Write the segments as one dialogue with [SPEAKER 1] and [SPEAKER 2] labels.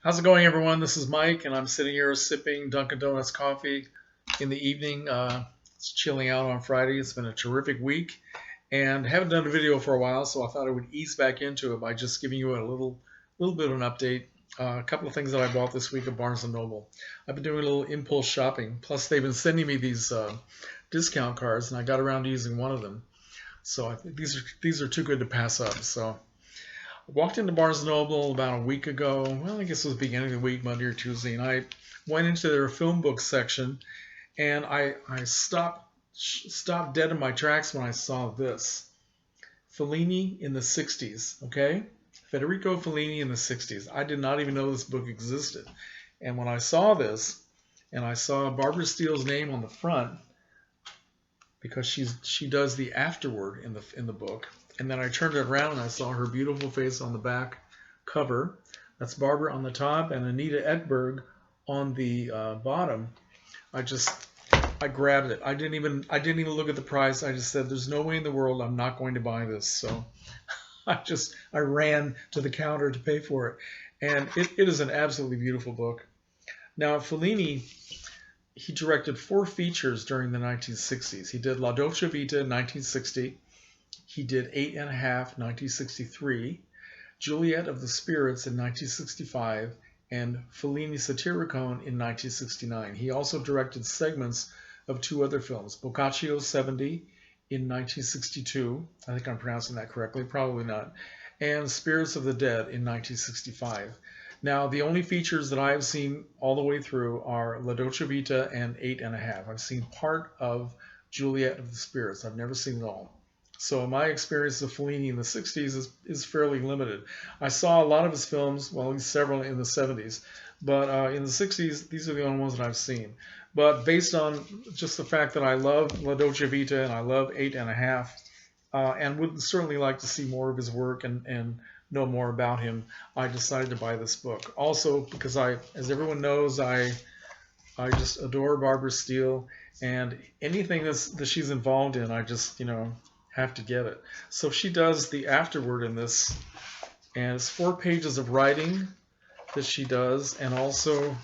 [SPEAKER 1] How's it going, everyone? This is Mike, and I'm sitting here sipping Dunkin' Donuts coffee in the evening. It's chilling out on Friday. It's been a terrific week, and haven't done a video for a while, so I thought I would ease back into it by just giving you a little bit of an update. A couple of things that I bought this week at Barnes& and Noble. I've been doing a little impulse shopping. Plus, they've been sending me these discount cards, and I got around to using one of them. So I think these are too good to pass up. So I walked into Barnes& and Noble about a week ago. Well, I guess it was the beginning of the week, Monday or Tuesday, and I went into their film book section, and I stopped dead in my tracks when I saw this. Fellini in the 60s, okay? Federico Fellini in the 60s. I did not even know this book existed. And when I saw this, and I saw Barbara Steele's name on the front, because she does the afterword in the book. And then I turned it around and I saw her beautiful face on the back cover. That's Barbara on the top and Anita Ekberg on the bottom. I just I grabbed it. I didn't even look at the price. I just said, "There's no way in the world I'm not going to buy this." So I ran to the counter to pay for it, and it is an absolutely beautiful book. Now Fellini, he directed four features during the 1960s. He did La Dolce Vita in 1960. He did Eight and a Half, 1963, Juliet of the Spirits in 1965, and Fellini Satyricon in 1969. He also directed segments of two other films, Boccaccio 70 in 1962. I think I'm pronouncing that correctly, probably not, and Spirits of the Dead in 1965. Now, the only features that I have seen all the way through are La Dolce Vita and Eight and a Half. I've seen part of Juliet of the Spirits. I've never seen it all. So my experience of Fellini in the 60s is fairly limited. I saw a lot of his films, well, at least several in the 70s, but in the 60s, these are the only ones that I've seen. But based on just the fact that I love La Dolce Vita and I love Eight and a Half, and would certainly like to see more of his work and know more about him, I decided to buy this book. Also, because as everyone knows, I just adore Barbara Steele, and anything that she's involved in, I just have to get it. So she does the afterword in this, and it's 4 pages of writing that she does, and also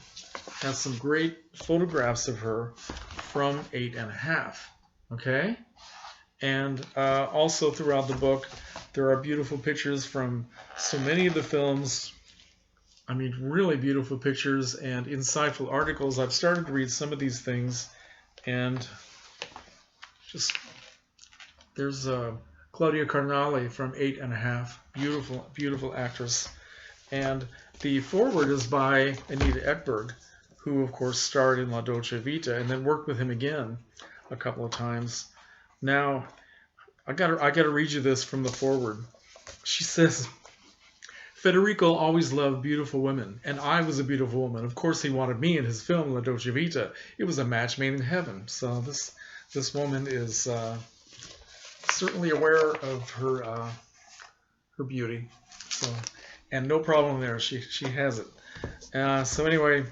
[SPEAKER 1] has some great photographs of her from Eight and a Half. Okay, and also throughout the book, there are beautiful pictures from so many of the films. I mean, really beautiful pictures and insightful articles. I've started to read some of these things, and just there's Claudia Cardinale from Eight and a Half. Beautiful, beautiful actress. And the foreword is by Anita Ekberg, who, of course, starred in La Dolce Vita and then worked with him again a couple of times. Now, I gotta read you this from the foreword. She says, Federico always loved beautiful women, and I was a beautiful woman. Of course, he wanted me in his film La Dolce Vita. It was a match made in heaven. So this woman is certainly aware of her beauty. So, and no problem there. She has it. So anyway,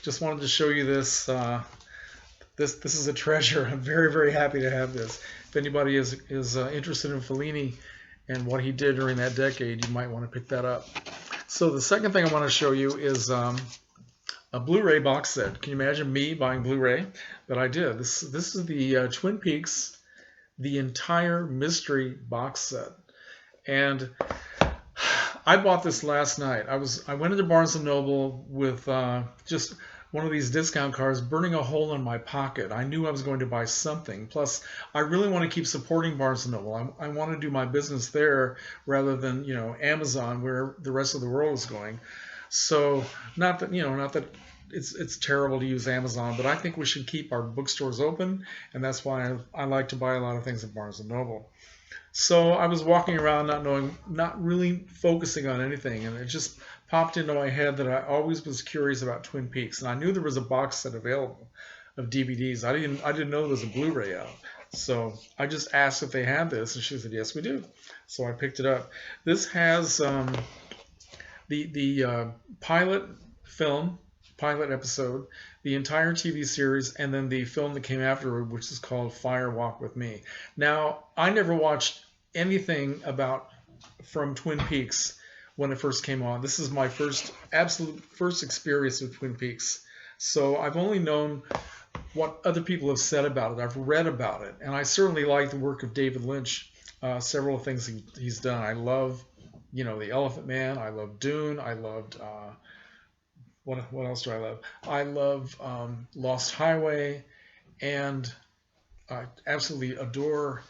[SPEAKER 1] just wanted to show you this. This is a treasure. I'm very, very happy to have this. If anybody is interested in Fellini and what he did during that decade, you might want to pick that up. So the second thing I want to show you is a Blu-ray box set. Can you imagine me buying Blu-ray? But I did. This is the Twin Peaks, the entire mystery box set. And I bought this last night. I went into Barnes & Noble with just one of these discount cards burning a hole in my pocket. I knew I was going to buy something. Plus, I really want to keep supporting Barnes & Noble. I want to do my business there rather than Amazon, where the rest of the world is going. So not that it's terrible to use Amazon, but I think we should keep our bookstores open, and that's why I like to buy a lot of things at Barnes & Noble. So I was walking around not really focusing on anything, and it just popped into my head that I always was curious about Twin Peaks, and I knew there was a box set available of DVDs. I didn't know there was a Blu-ray out. So I just asked if they had this, and she said, yes, we do. So I picked it up. This has the pilot episode, the entire TV series, and then the film that came afterward, which is called Fire Walk with Me. Now, I never watched anything from Twin Peaks when it first came on. This is my absolute first experience with Twin Peaks. So I've only known what other people have said about it. I've read about it, and I certainly like the work of David Lynch. Several things he's done. I love, The Elephant Man. I love Dune. I loved what else do I love? I love Lost Highway, and I absolutely adore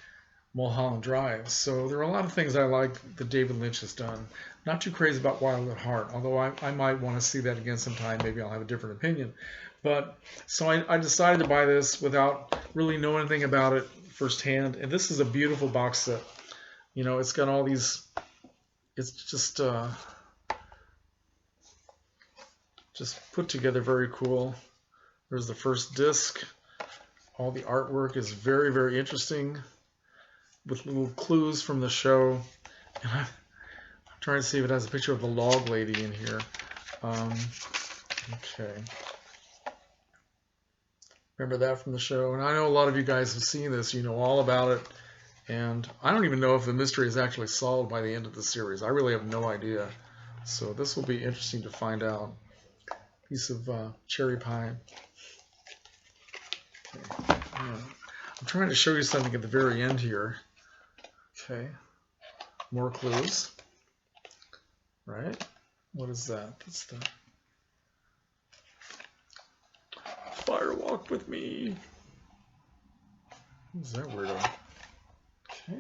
[SPEAKER 1] Mulholland Drive. So there are a lot of things I like that David Lynch has done. Not too crazy about Wild at Heart, although I might want to see that again sometime. Maybe I'll have a different opinion. But so I decided to buy this without really knowing anything about it firsthand. And this is a beautiful box set. It's got all these. It's just put together very cool. There's the first disc. All the artwork is very, very interesting, with little clues from the show. And I'm trying to see if it has a picture of the log lady in here. Okay. Remember that from the show? And I know a lot of you guys have seen this. You know all about it. And I don't even know if the mystery is actually solved by the end of the series. I really have no idea. So this will be interesting to find out. Piece of cherry pie. Okay. I'm trying to show you something at the very end here. Okay. More clues. Right? What is that? That's the Fire Walk with Me. Who's that weirdo? Okay.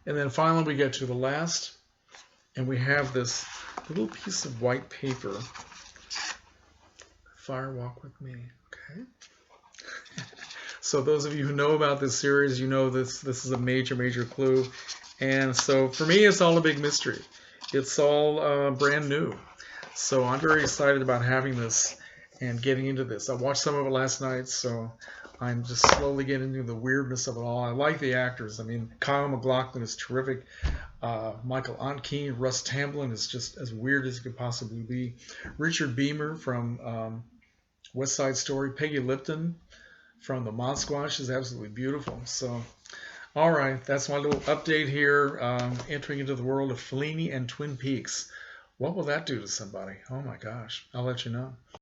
[SPEAKER 1] And then finally we get to the last, and we have this little piece of white paper. Fire Walk with Me. Okay. So those of you who know about this series, you know this is a major clue. And so for me, it's all a big mystery. It's all brand new. So I'm very excited about having this and getting into this. I watched some of it last night, so I'm just slowly getting into the weirdness of it all. I like the actors. I mean, Kyle MacLachlan is terrific. Michael Ontkean, Russ Tamblyn is just as weird as it could possibly be. Richard Beamer from West Side Story. Peggy Lipton from the Mod Squatch is absolutely beautiful. So, all right, that's my little update here, entering into the world of Fellini and Twin Peaks. What will that do to somebody? Oh my gosh, I'll let you know.